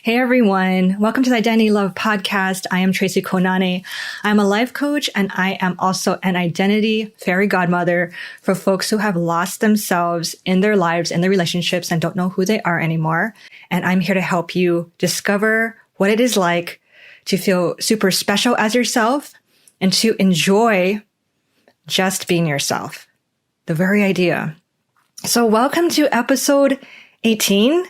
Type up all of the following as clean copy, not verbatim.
Hey everyone, welcome to the Identity Love Podcast. I am Tracy Konane. I'm a life coach and I am also an identity fairy godmother for folks who have lost themselves in their lives and their relationships and don't know who they are anymore. And I'm here to help you discover what it is like to feel super special as yourself and to enjoy just being yourself. The very idea. So welcome to episode 18.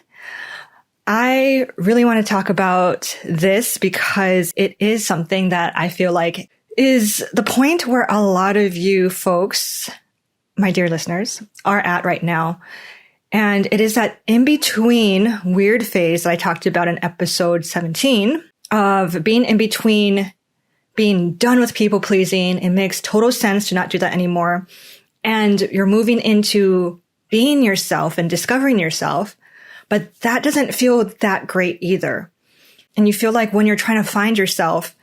I really want to talk about this because it is something that I feel like is the point where a lot of you folks, my dear listeners, are at right now. And it is that in-between weird phase that I talked about in episode 17 of being in between being done with people pleasing. It makes total sense to not do that anymore. And you're moving into being yourself and discovering yourself. But that doesn't feel that great either. And you feel like when you're trying to find yourself,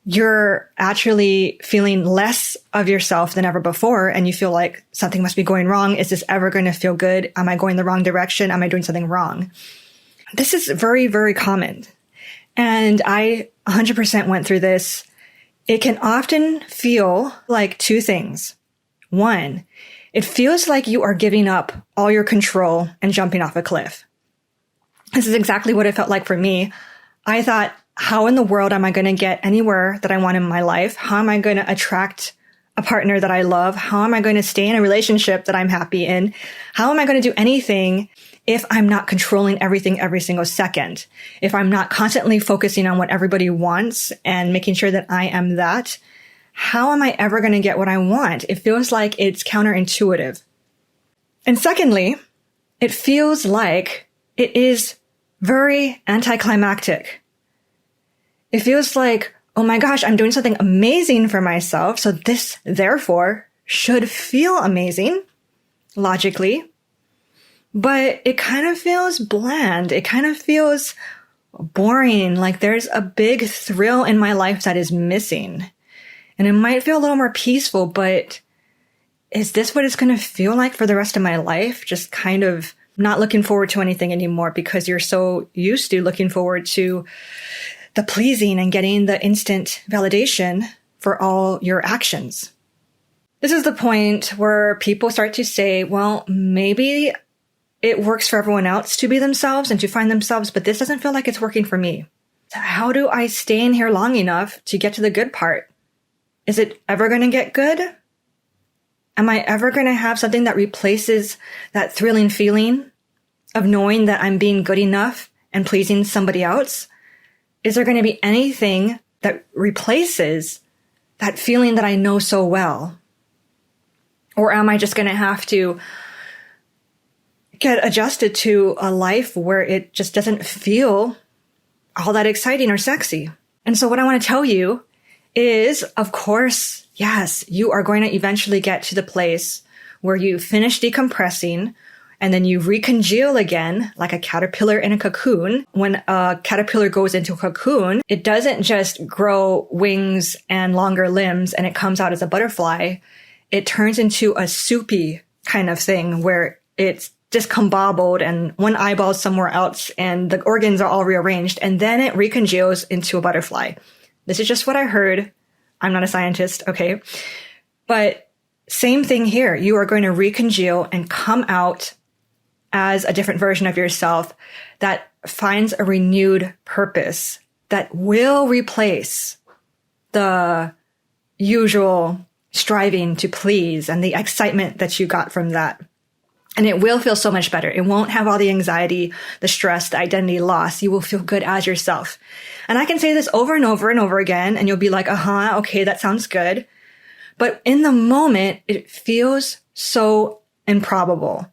you're actually feeling less of yourself than ever before. And you feel like something must be going wrong. Is this ever going to feel good? Am I going the wrong direction? Am I doing something wrong? This is very, very common. And I 100% went through this. It can often feel like two things. One, it feels like you are giving up all your control and jumping off a cliff. This is exactly what it felt like for me. I thought, how in the world am I going to get anywhere that I want in my life? How am I going to attract a partner that I love? How am I going to stay in a relationship that I'm happy in? How am I going to do anything if I'm not controlling everything every single second? If I'm not constantly focusing on what everybody wants and making sure that I am that, how am I ever going to get what I want? It feels like it's counterintuitive. And secondly, it feels like it is very anticlimactic. It feels like, oh my gosh, I'm doing something amazing for myself. So this, therefore, should feel amazing, logically. But it kind of feels bland. It kind of feels boring. Like there's a big thrill in my life that is missing. And it might feel a little more peaceful, but is this what it's going to feel like for the rest of my life? Just kind of not looking forward to anything anymore because you're so used to looking forward to the pleasing and getting the instant validation for all your actions. This is the point where people start to say, well, maybe it works for everyone else to be themselves and to find themselves, but this doesn't feel like it's working for me. How do I stay in here long enough to get to the good part? Is it ever going to get good? Am I ever going to have something that replaces that thrilling feeling of knowing that I'm being good enough and pleasing somebody else? Is there going to be anything that replaces that feeling that I know so well? Or am I just going to have to get adjusted to a life where it just doesn't feel all that exciting or sexy? And so what I want to tell you is, of course, yes, you are going to eventually get to the place where you finish decompressing and then you recongeal again like a caterpillar in a cocoon. When a caterpillar goes into a cocoon, it doesn't just grow wings and longer limbs and it comes out as a butterfly. It turns into a soupy kind of thing where it's discombobbled and one eyeball somewhere else and the organs are all rearranged and then it recongeals into a butterfly. This is just what I heard. I'm not a scientist, okay? But same thing here. You are going to recongeal and come out as a different version of yourself that finds a renewed purpose that will replace the usual striving to please and the excitement that you got from that. And it will feel so much better. It won't have all the anxiety, the stress, the identity loss. You will feel good as yourself. And I can say this over and over and over again, and you'll be like, okay, that sounds good. But in the moment, it feels so improbable.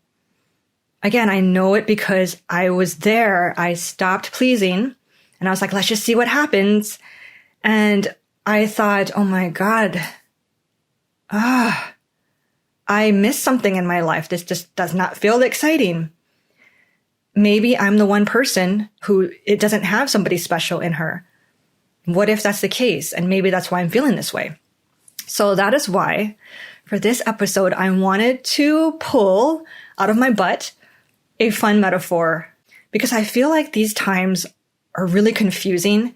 Again, I know it because I was there. I stopped pleasing and I was like, let's just see what happens. And I thought, oh my God, I missed something in my life. This just does not feel exciting. Maybe I'm the one person who it doesn't have somebody special in her. What if that's the case? And maybe that's why I'm feeling this way. So that is why for this episode, I wanted to pull out of my butt a fun metaphor because I feel like these times are really confusing,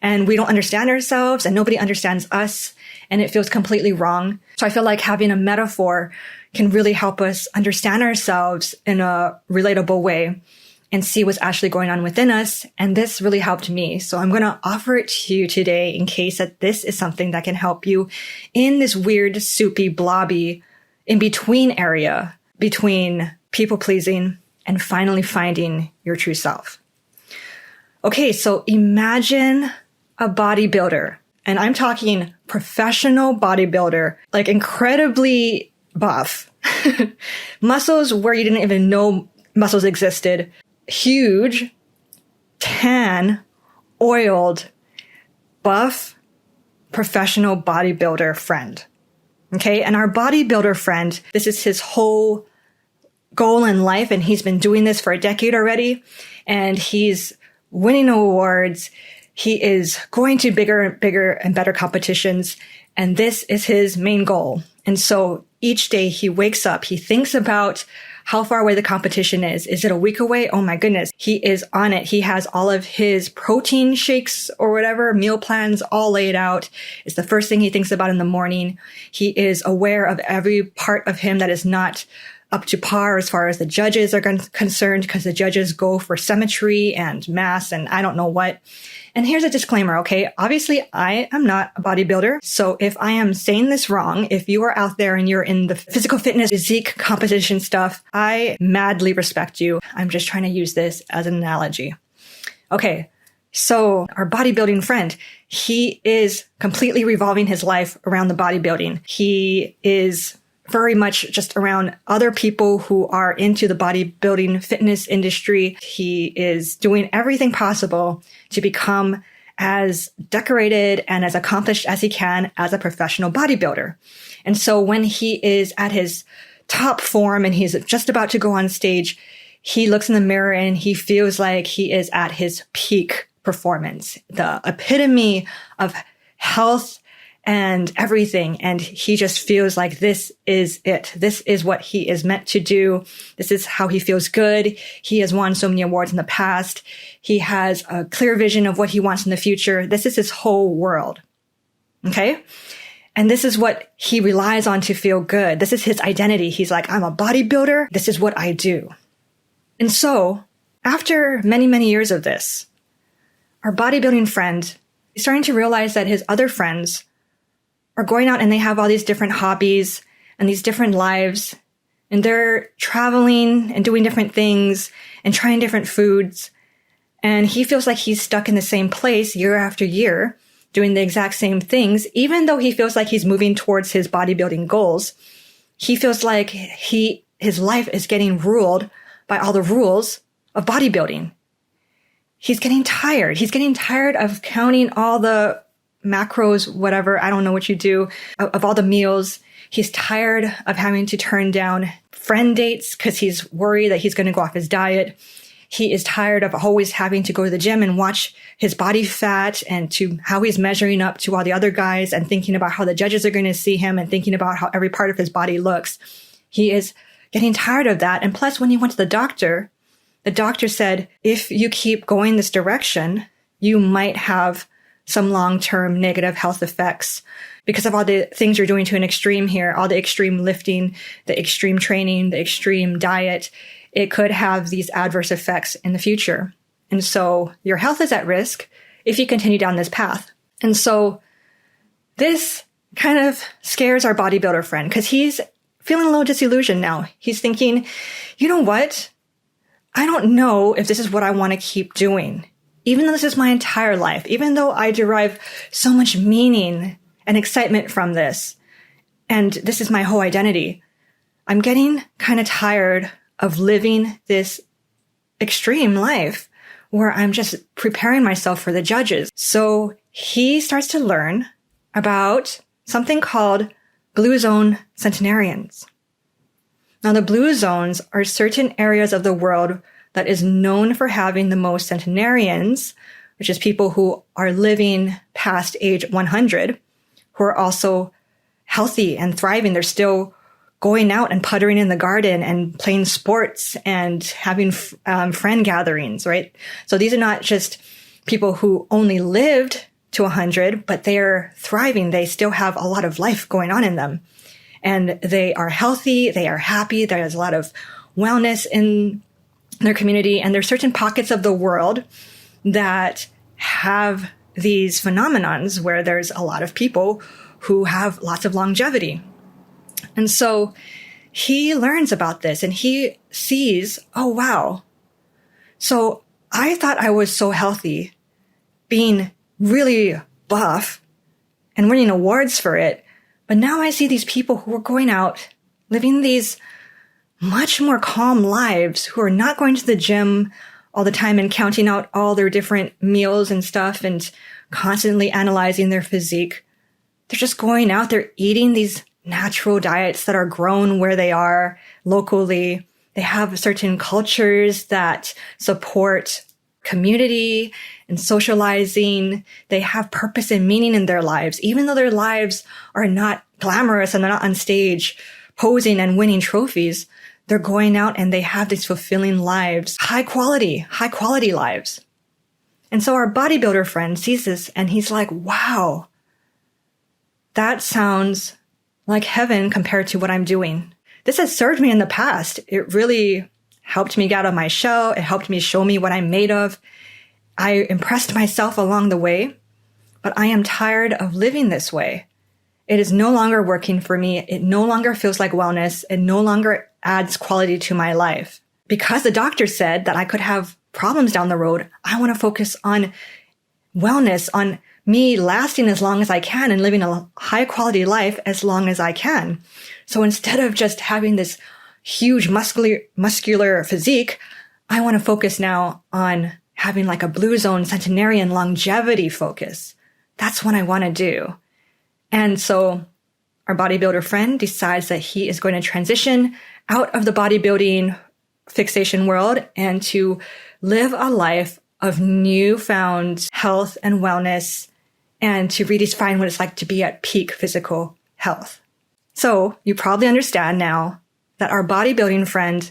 and we don't understand ourselves and nobody understands us, and it feels completely wrong. So I feel like having a metaphor can really help us understand ourselves in a relatable way and see what's actually going on within us. And this really helped me. So I'm going to offer it to you today in case that this is something that can help you in this weird, soupy, blobby, in between area between people pleasing and finally finding your true self. Okay, so imagine a bodybuilder, and I'm talking professional bodybuilder, like incredibly buff, muscles where you didn't even know muscles existed, huge, tan, oiled, buff, professional bodybuilder friend. Okay, and our bodybuilder friend, this is his whole goal in life, and he's been doing this for a decade already, and he's winning awards. He is going to bigger and better competitions, and this is his main goal. And so each day he wakes up, he thinks about how far away the competition is. Is it a week away? Oh my goodness. He is on it. He has all of his protein shakes or whatever, meal plans all laid out. It's the first thing he thinks about in the morning. He is aware of every part of him that is not up to par as far as the judges are concerned, because the judges go for symmetry and mass and I don't know what. And here's a disclaimer, okay? Obviously, I am not a bodybuilder. So if I am saying this wrong, if you are out there and you're in the physical fitness, physique competition stuff, I madly respect you. I'm just trying to use this as an analogy. Okay. So our bodybuilding friend, he is completely revolving his life around the bodybuilding. He is very much just around other people who are into the bodybuilding fitness industry. He is doing everything possible to become as decorated and as accomplished as he can as a professional bodybuilder. And so when he is at his top form and he's just about to go on stage, he looks in the mirror and he feels like he is at his peak performance, the epitome of health and everything. And he just feels like this is it. This is what he is meant to do. This is how he feels good. He has won so many awards in the past. He has a clear vision of what he wants in the future. This is his whole world. Okay. And this is what he relies on to feel good. This is his identity. He's like, I'm a bodybuilder. This is what I do. And so after many, many years of this, our bodybuilding friend is starting to realize that his other friends are going out and they have all these different hobbies and these different lives, and they're traveling and doing different things and trying different foods. And he feels like he's stuck in the same place year after year, doing the exact same things. Even though he feels like he's moving towards his bodybuilding goals, he feels like his life is getting ruled by all the rules of bodybuilding. He's getting tired. He's getting tired of counting all the macros, whatever, I don't know what you do, of all the meals. He's tired of having to turn down friend dates because he's worried that he's going to go off his diet. He is tired of always having to go to the gym and watch his body fat and to how he's measuring up to all the other guys and thinking about how the judges are going to see him and thinking about how every part of his body looks. He is getting tired of that. And plus, when he went to the doctor said, if you keep going this direction, you might have some long-term negative health effects because of all the things you're doing to an extreme here, all the extreme lifting, the extreme training, the extreme diet. It could have these adverse effects in the future. And so your health is at risk if you continue down this path. And so this kind of scares our bodybuilder friend because he's feeling a little disillusioned now. He's thinking, you know what? I don't know if this is what I want to keep doing. Even though this is my entire life, even though I derive so much meaning and excitement from this, and this is my whole identity, I'm getting kind of tired of living this extreme life where I'm just preparing myself for the judges. So he starts to learn about something called blue zone centenarians. Now, the blue zones are certain areas of the world that is known for having the most centenarians, which is people who are living past age 100, who are also healthy and thriving. They're still going out and puttering in the garden and playing sports and having friend gatherings, right? So these are not just people who only lived to 100, but they're thriving. They still have a lot of life going on in them. And they are healthy. They are happy. There's a lot of wellness in their community. And there's certain pockets of the world that have these phenomenons where there's a lot of people who have lots of longevity. And so he learns about this and he sees, oh, wow. So I thought I was so healthy, being really buff and winning awards for it. But now I see these people who are going out, living these much more calm lives, who are not going to the gym all the time and counting out all their different meals and stuff and constantly analyzing their physique. They're just going out, they're eating these natural diets that are grown where they are locally. They have certain cultures that support community and socializing. They have purpose and meaning in their lives, even though their lives are not glamorous and they're not on stage posing and winning trophies. They're going out and they have these fulfilling lives, high quality lives. And so our bodybuilder friend sees this and he's like, wow, that sounds like heaven compared to what I'm doing. This has served me in the past. It really helped me get out of my shell. It helped me show me what I'm made of. I impressed myself along the way, but I am tired of living this way. It is no longer working for me. It no longer feels like wellness. It no longer adds quality to my life. Because the doctor said that I could have problems down the road, I want to focus on wellness, on me lasting as long as I can and living a high quality life as long as I can. So instead of just having this huge muscular physique, I want to focus now on having like a blue zone centenarian longevity focus. That's what I want to do. And so our bodybuilder friend decides that he is going to transition out of the bodybuilding fixation world and to live a life of newfound health and wellness and to redefine what it's like to be at peak physical health. So you probably understand now that our bodybuilding friend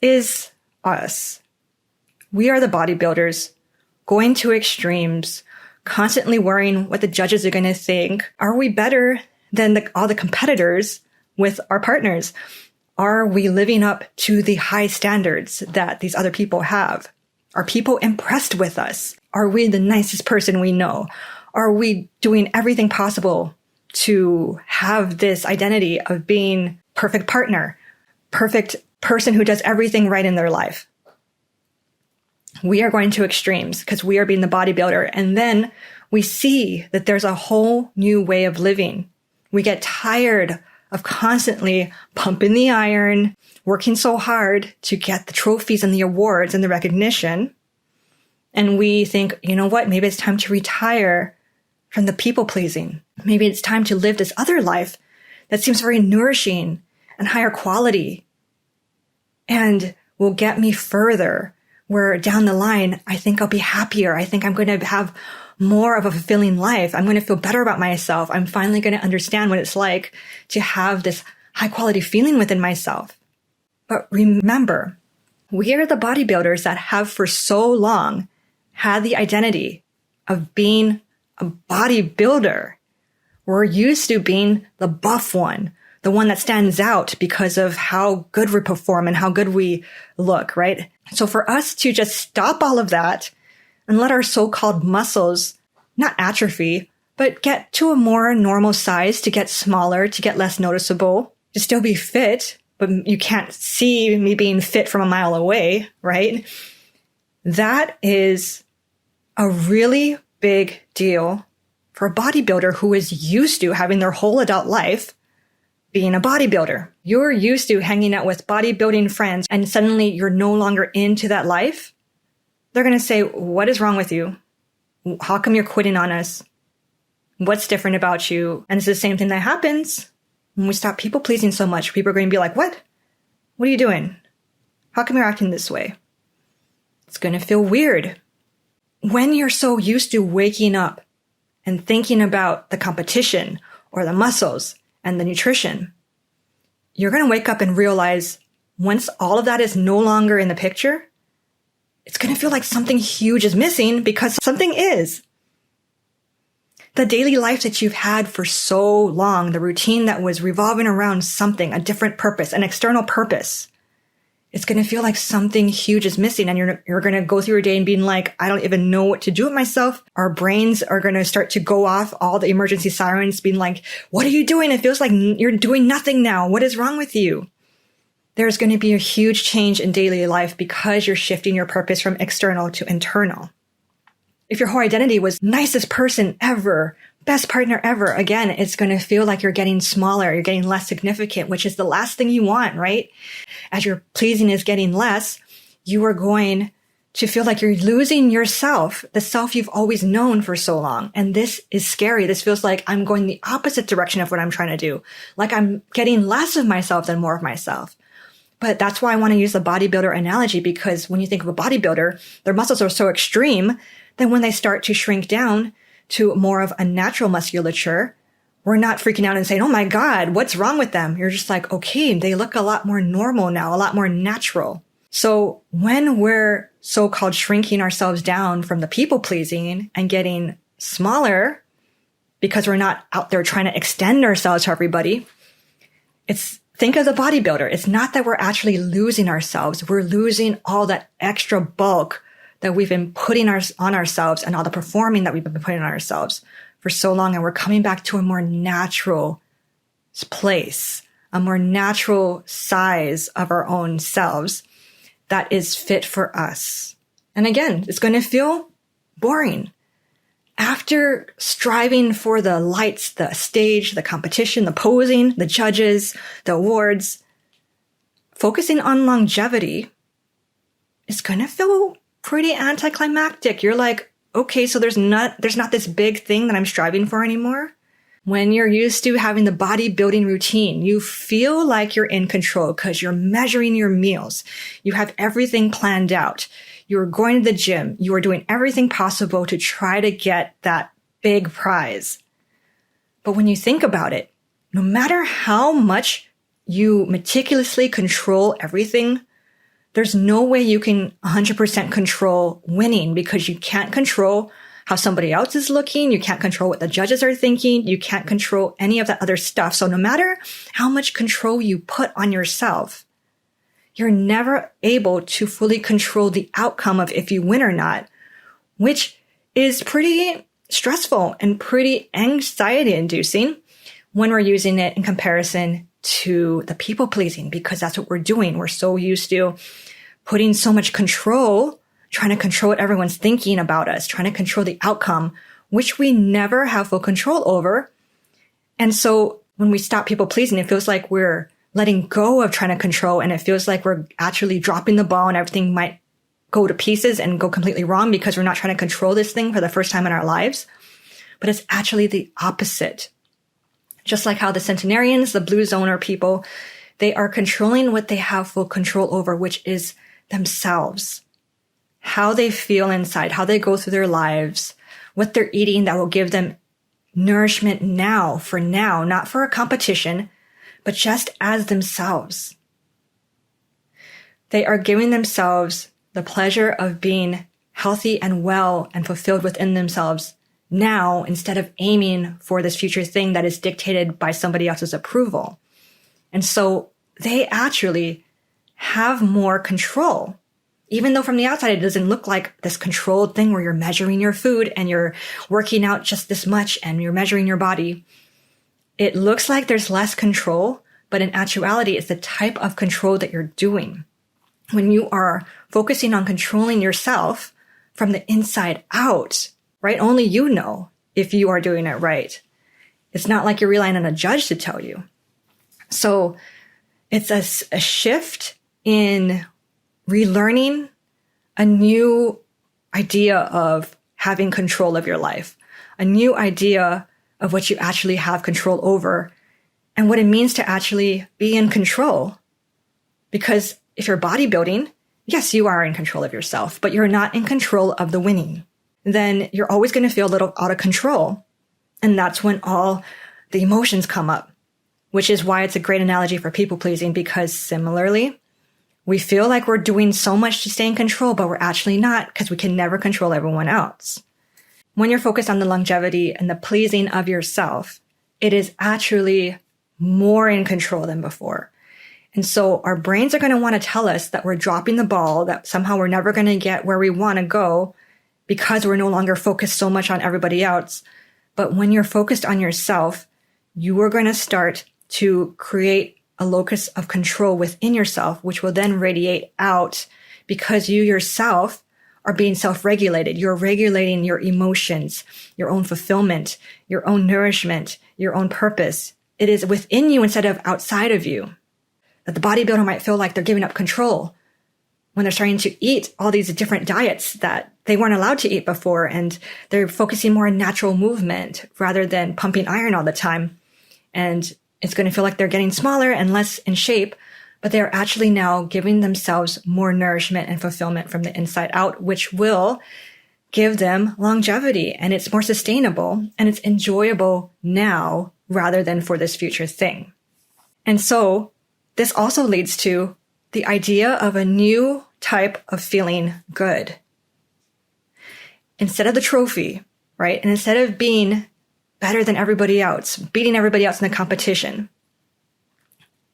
is us. We are the bodybuilders going to extremes, constantly worrying what the judges are going to think. Are we better than all the competitors with our partners? Are we living up to the high standards that these other people have? Are people impressed with us? Are we the nicest person we know? Are we doing everything possible to have this identity of being perfect partner, perfect person who does everything right in their life? We are going to extremes because we are being the bodybuilder. And then we see that there's a whole new way of living. We get tired of constantly pumping the iron, working so hard to get the trophies and the awards and the recognition. And we think, you know what, maybe it's time to retire from the people pleasing. Maybe it's time to live this other life that seems very nourishing and higher quality and will get me further, where down the line, I think I'll be happier. I think I'm going to have more of a fulfilling life. I'm going to feel better about myself. I'm finally going to understand what it's like to have this high quality feeling within myself. But remember, we are the bodybuilders that have for so long had the identity of being a bodybuilder. We're used to being the buff one, the one that stands out because of how good we perform and how good we look, right? So for us to just stop all of that and let our so-called muscles not atrophy, but get to a more normal size, to get smaller, to get less noticeable, to still be fit, but you can't see me being fit from a mile away, right? That is a really big deal for a bodybuilder who is used to having their whole adult life being a bodybuilder. You're used to hanging out with bodybuilding friends and suddenly you're no longer into that life. They're going to say, what is wrong with you? How come you're quitting on us? What's different about you? And it's the same thing that happens when we stop people pleasing so much. People are going to be like, what? What are you doing? How come you're acting this way? It's going to feel weird. When you're so used to waking up and thinking about the competition or the muscles and the nutrition, you're going to wake up and realize once all of that is no longer in the picture, it's going to feel like something huge is missing because something is. The daily life that you've had for so long, the routine that was revolving around something, a different purpose, an external purpose, it's going to feel like something huge is missing. And you're going to go through your day and being like, I don't even know what to do with myself. Our brains are going to start to go off, all the emergency sirens being like, what are you doing? It feels like you're doing nothing now. What is wrong with you? There's going to be a huge change in daily life because you're shifting your purpose from external to internal. If your whole identity was nicest person ever, best partner ever, again, it's going to feel like you're getting smaller, you're getting less significant, which is the last thing you want, right? As your pleasing is getting less, you are going to feel like you're losing yourself, the self you've always known for so long. And this is scary. This feels like I'm going the opposite direction of what I'm trying to do. Like I'm getting less of myself than more of myself. But that's why I want to use the bodybuilder analogy, because when you think of a bodybuilder, their muscles are so extreme that when they start to shrink down to more of a natural musculature, we're not freaking out and saying, oh my God, what's wrong with them? You're just like, okay, they look a lot more normal now, a lot more natural. So when we're so-called shrinking ourselves down from the people pleasing and getting smaller because we're not out there trying to extend ourselves to everybody, think of the bodybuilder. It's not that we're actually losing ourselves. We're losing all that extra bulk that we've been putting on ourselves and all the performing that we've been putting on ourselves for so long. And we're coming back to a more natural place, a more natural size of our own selves that is fit for us. And again, it's going to feel boring. After striving for the lights, the stage, the competition, the posing, the judges, the awards, focusing on longevity is going to feel pretty anticlimactic. You're like, okay, so there's not this big thing that I'm striving for anymore. When you're used to having the bodybuilding routine, you feel like you're in control because you're measuring your meals. You have everything planned out. You're going to the gym. You are doing everything possible to try to get that big prize. But when you think about it, no matter how much you meticulously control everything, there's no way you can 100% control winning because you can't control how somebody else is looking. You can't control what the judges are thinking. You can't control any of that other stuff. So no matter how much control you put on yourself, you're never able to fully control the outcome of if you win or not, which is pretty stressful and pretty anxiety inducing when we're using it in comparison to the people pleasing, because that's what we're doing. We're so used to putting so much control, trying to control what everyone's thinking about us, trying to control the outcome, which we never have full control over. And so when we stop people pleasing, it feels like we're letting go of trying to control, and it feels like we're actually dropping the ball and everything might go to pieces and go completely wrong because we're not trying to control this thing for the first time in our lives. But it's actually the opposite. Just like how the centenarians, the blue zoner people, they are controlling what they have full control over, which is themselves, how they feel inside, how they go through their lives, what they're eating that will give them nourishment now, not for a competition, but just as themselves. They are giving themselves the pleasure of being healthy and well and fulfilled within themselves now instead of aiming for this future thing that is dictated by somebody else's approval. And so they actually have more control, even though from the outside it doesn't look like this controlled thing where you're measuring your food and you're working out just this much and you're measuring your body. It looks like there's less control, but in actuality, it's the type of control that you're doing. When you are focusing on controlling yourself from the inside out, right? Only you know if you are doing it right. It's not like you're relying on a judge to tell you. So it's a shift in relearning a new idea of having control of your life, a new idea of what you actually have control over and what it means to actually be in control. Because if you're bodybuilding, yes, you are in control of yourself, but you're not in control of the winning. Then you're always going to feel a little out of control. And that's when all the emotions come up, which is why it's a great analogy for people pleasing, because similarly, We feel like we're doing so much to stay in control, but we're actually not, because we can never control everyone else. When you're focused on the longevity and the pleasing of yourself, it is actually more in control than before. And so our brains are going to want to tell us that we're dropping the ball, that somehow we're never going to get where we want to go because we're no longer focused so much on everybody else. But when you're focused on yourself, you are going to start to create a locus of control within yourself, which will then radiate out because you yourself are being self-regulated. You're regulating your emotions, your own fulfillment, your own nourishment, your own purpose. It is within you instead of outside of you. That the bodybuilder might feel like they're giving up control when they're starting to eat all these different diets that they weren't allowed to eat before, and they're focusing more on natural movement rather than pumping iron all the time. And it's going to feel like they're getting smaller and less in shape, but they're actually now giving themselves more nourishment and fulfillment from the inside out, which will give them longevity, and it's more sustainable and it's enjoyable now rather than for this future thing. And so this also leads to the idea of a new type of feeling good. Instead of the trophy, right? And instead of being better than everybody else, beating everybody else in the competition,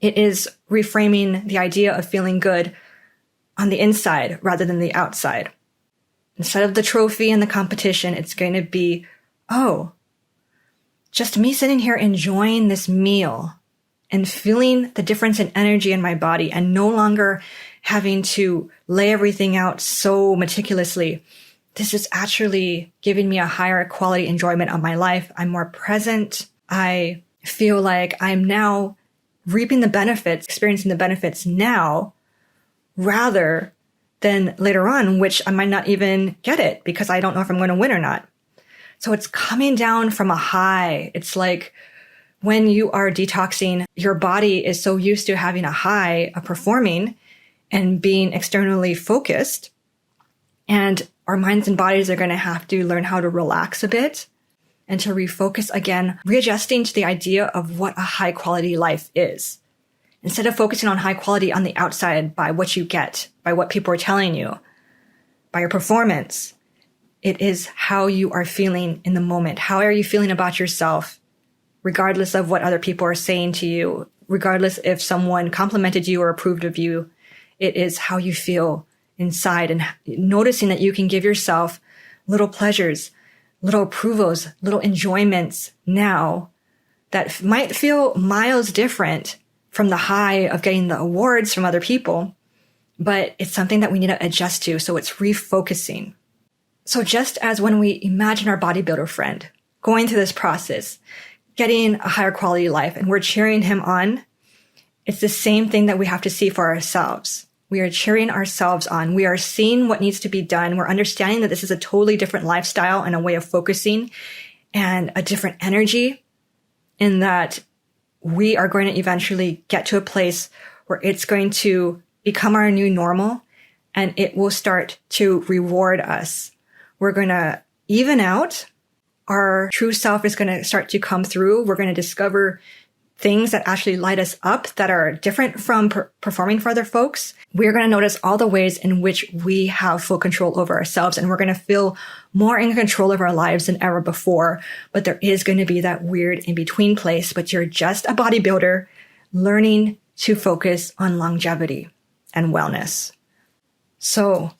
it is reframing the idea of feeling good on the inside rather than the outside. Instead of the trophy and the competition, it's going to be, oh, just me sitting here enjoying this meal and feeling the difference in energy in my body and no longer having to lay everything out so meticulously. This is actually giving me a higher quality enjoyment of my life. I'm more present. I feel like I'm now reaping the benefits, experiencing the benefits now rather than later on, which I might not even get it because I don't know if I'm going to win or not. So it's coming down from a high. It's like when you are detoxing, your body is so used to having a high of performing and being externally focused. And our minds and bodies are going to have to learn how to relax a bit and to refocus again, readjusting to the idea of what a high quality life is. Instead of focusing on high quality on the outside by what you get, by what people are telling you, by your performance, it is how you are feeling in the moment. How are you feeling about yourself? Regardless of what other people are saying to you, regardless if someone complimented you or approved of you, it is how you feel inside and noticing that you can give yourself little pleasures, little approvals, little enjoyments now that might feel miles different from the high of getting the awards from other people, but it's something that we need to adjust to. So it's refocusing. So just as when we imagine our bodybuilder friend going through this process, getting a higher quality life, and we're cheering him on, it's the same thing that we have to see for ourselves. We are cheering ourselves on. We are seeing what needs to be done. We're understanding that this is a totally different lifestyle and a way of focusing and a different energy, in that we are going to eventually get to a place where it's going to become our new normal and it will start to reward us. We're going to even out. Our true self is going to start to come through. We're going to discover things that actually light us up that are different from performing for other folks. We're going to notice all the ways in which we have full control over ourselves, and we're going to feel more in control of our lives than ever before. But there is going to be that weird in-between place, but you're just a bodybuilder learning to focus on longevity and wellness. So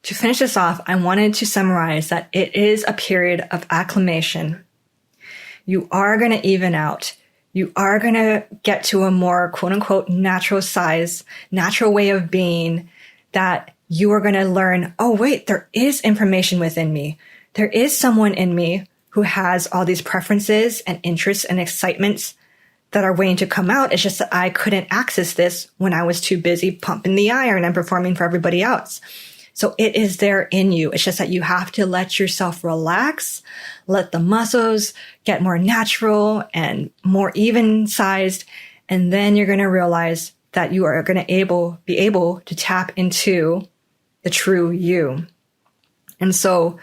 to finish this off, I wanted to summarize that it is a period of acclimation. You are going to even out. You are going to get to a more quote unquote natural size, natural way of being, that you are going to learn, oh, wait, there is information within me. There is someone in me who has all these preferences and interests and excitements that are waiting to come out. It's just that I couldn't access this when I was too busy pumping the iron and performing for everybody else. So it is there in you. It's just that you have to let yourself relax, let the muscles get more natural and more even sized. And then you're going to realize that you are going to be able to tap into the true you. And so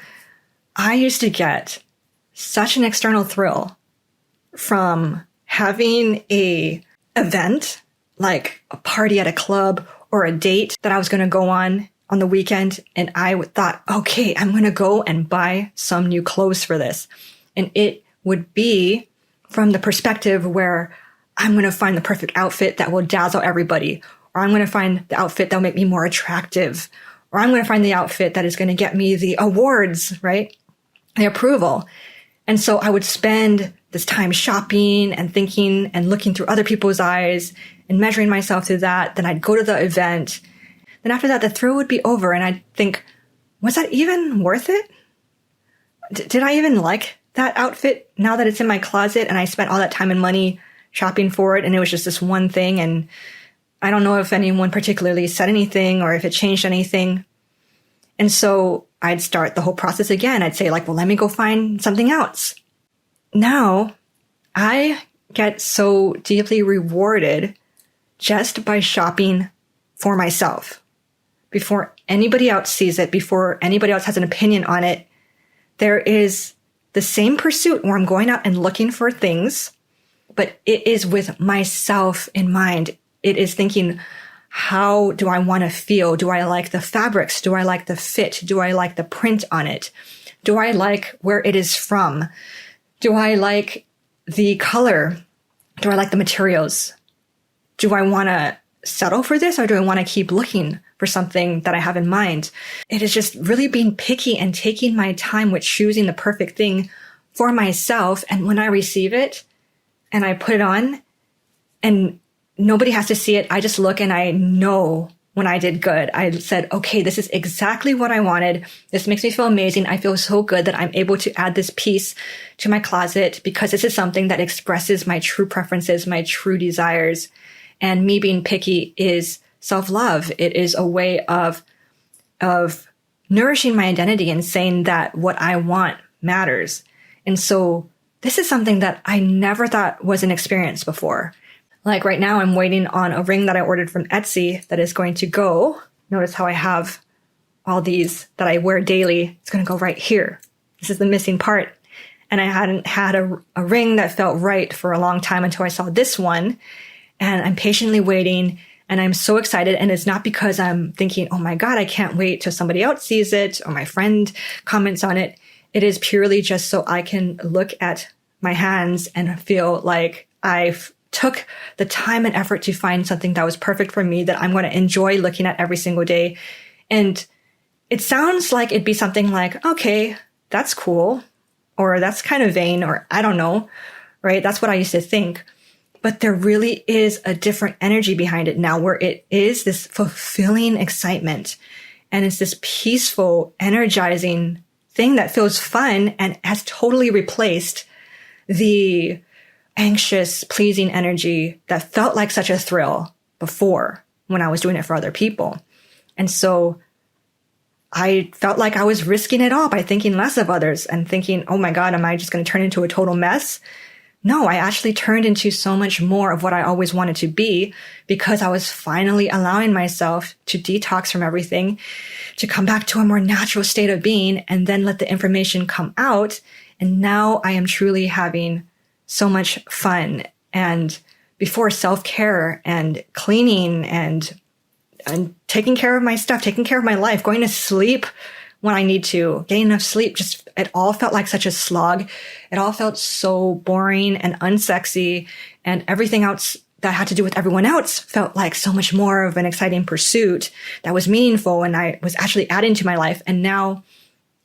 I used to get such an external thrill from having a event like a party at a club or a date that I was going to go on the weekend. And I thought, okay, I'm going to go and buy some new clothes for this. And it would be from the perspective where I'm going to find the perfect outfit that will dazzle everybody, or I'm going to find the outfit that will make me more attractive, or I'm going to find the outfit that is going to get me the awards, right? The approval. And so I would spend this time shopping and thinking and looking through other people's eyes and measuring myself through that. Then I'd go to the event. Then after that, the thrill would be over. And I'd think, was that even worth it? Did I even like that outfit now that it's in my closet and I spent all that time and money shopping for it? And it was just this one thing. And I don't know if anyone particularly said anything or if it changed anything. And so I'd start the whole process again. I'd say like, well, let me go find something else. Now I get so deeply rewarded just by shopping for myself. Before anybody else sees it, before anybody else has an opinion on it, there is the same pursuit where I'm going out and looking for things, but it is with myself in mind. It is thinking, how do I want to feel? Do I like the fabrics? Do I like the fit? Do I like the print on it? Do I like where it is from? Do I like the color? Do I like the materials? Do I want to settle for this, or do I want to keep looking for something that I have in mind? It is just really being picky and taking my time with choosing the perfect thing for myself. And when I receive it and I put it on and nobody has to see it, I just look and I know when I did good. I said, okay, this is exactly what I wanted. This makes me feel amazing. I feel so good that I'm able to add this piece to my closet because this is something that expresses my true preferences, my true desires. And me being picky is self-love. It is a way of nourishing my identity and saying that what I want matters. And so this is something that I never thought was an experience before. Like right now, I'm waiting on a ring that I ordered from Etsy that is going to go. Notice how I have all these that I wear daily. It's going to go right here. This is the missing part. And I hadn't had a ring that felt right for a long time until I saw this one. And I'm patiently waiting and I'm so excited. And it's not because I'm thinking, oh my God, I can't wait till somebody else sees it or my friend comments on it. It is purely just so I can look at my hands and feel like I've took the time and effort to find something that was perfect for me, that I'm going to enjoy looking at every single day. And it sounds like it'd be something like, okay, that's cool, or that's kind of vain, or I don't know, right? That's what I used to think. But there really is a different energy behind it now, where it is this fulfilling excitement. And it's this peaceful, energizing thing that feels fun and has totally replaced the anxious, pleasing energy that felt like such a thrill before when I was doing it for other people. And so I felt like I was risking it all by thinking less of others and thinking, oh my God, am I just going to turn into a total mess? No, I actually turned into so much more of what I always wanted to be, because I was finally allowing myself to detox from everything, to come back to a more natural state of being, and then let the information come out. And now I am truly having so much fun. And before, self-care and cleaning and taking care of my stuff, taking care of my life, going to sleep when I need to, getting enough sleep, just it all felt like such a slog. It all felt so boring and unsexy, and everything else that had to do with everyone else felt like so much more of an exciting pursuit that was meaningful and I was actually adding to my life. And now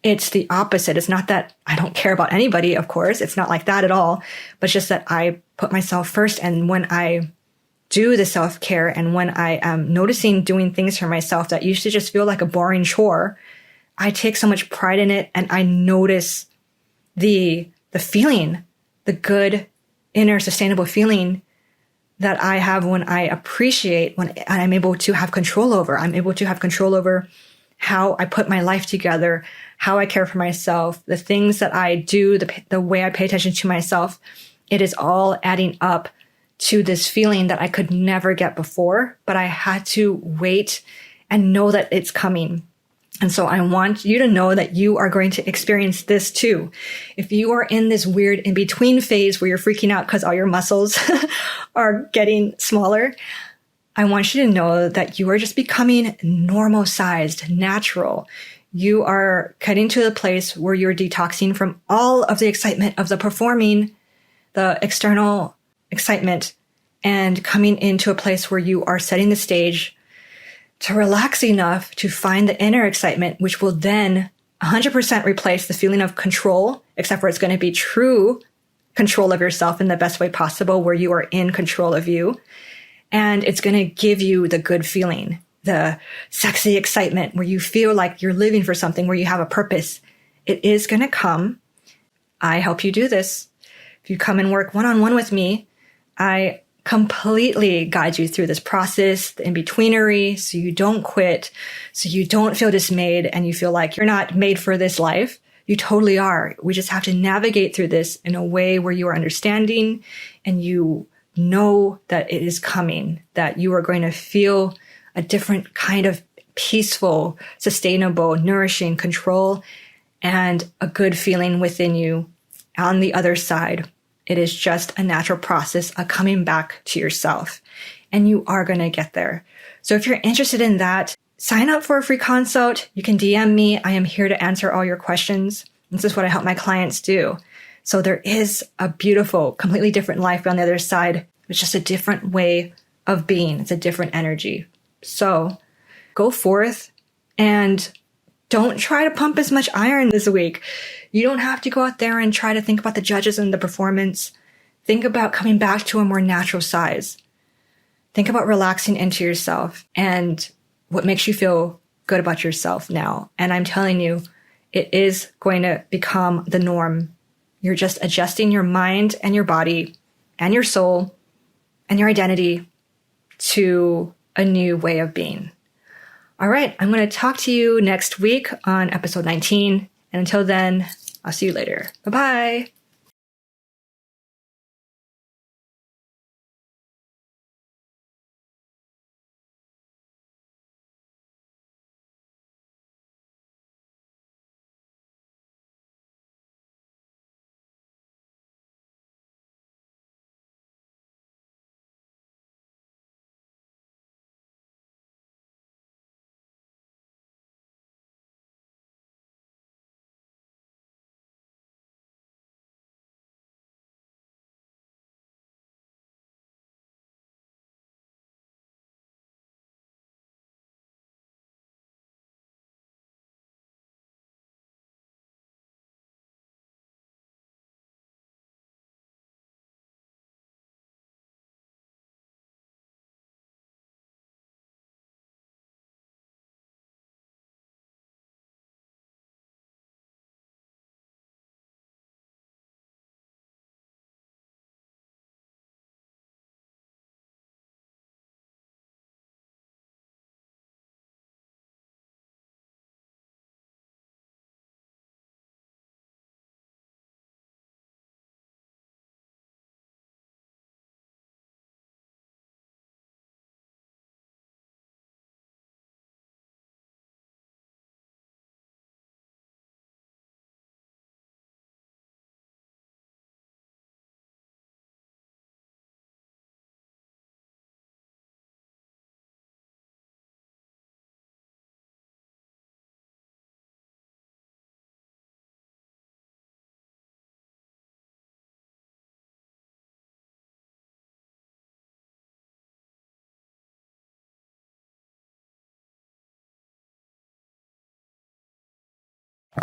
it's the opposite. It's not that I don't care about anybody, of course. It's not like that at all. But it's just that I put myself first. And when I do the self-care and when I am noticing doing things for myself that used to just feel like a boring chore, I take so much pride in it. And I notice the feeling, the good, inner, sustainable feeling that I have when I appreciate, when I'm able to have control over. I'm able to have control over how I put my life together, how I care for myself, the things that I do, the way I pay attention to myself. It is all adding up to this feeling that I could never get before, but I had to wait and know that it's coming. And so I want you to know that you are going to experience this too. If you are in this weird in-between phase where you're freaking out because all your muscles are getting smaller, I want you to know that you are just becoming normal sized, natural. You are getting to the place where you're detoxing from all of the excitement of the performing, the external excitement, and coming into a place where you are setting the stage to relax enough to find the inner excitement, which will then 100% replace the feeling of control, except for it's going to be true control of yourself in the best way possible, where you are in control of you. And it's going to give you the good feeling, the sexy excitement, where you feel like you're living for something, where you have a purpose. It is going to come. I help you do this. If you come and work one-on-one with me, I completely guide you through this process, the in-betweenery, so you don't quit, so you don't feel dismayed and you feel like you're not made for this life. You totally are. We just have to navigate through this in a way where you are understanding and you know that it is coming, that you are going to feel a different kind of peaceful, sustainable, nourishing control and a good feeling within you on the other side. It is just a natural process of coming back to yourself, and you are going to get there. So if you're interested in that, sign up for a free consult. You can DM me. I am here to answer all your questions. This is what I help my clients do. So there is a beautiful, completely different life on the other side. It's just a different way of being. It's a different energy. So go forth and don't try to pump as much iron this week. You don't have to go out there and try to think about the judges and the performance. Think about coming back to a more natural size. Think about relaxing into yourself and what makes you feel good about yourself now. And I'm telling you, it is going to become the norm. You're just adjusting your mind and your body and your soul and your identity to a new way of being. All right, I'm going to talk to you next week on episode 19. And until then, I'll see you later. Bye-bye.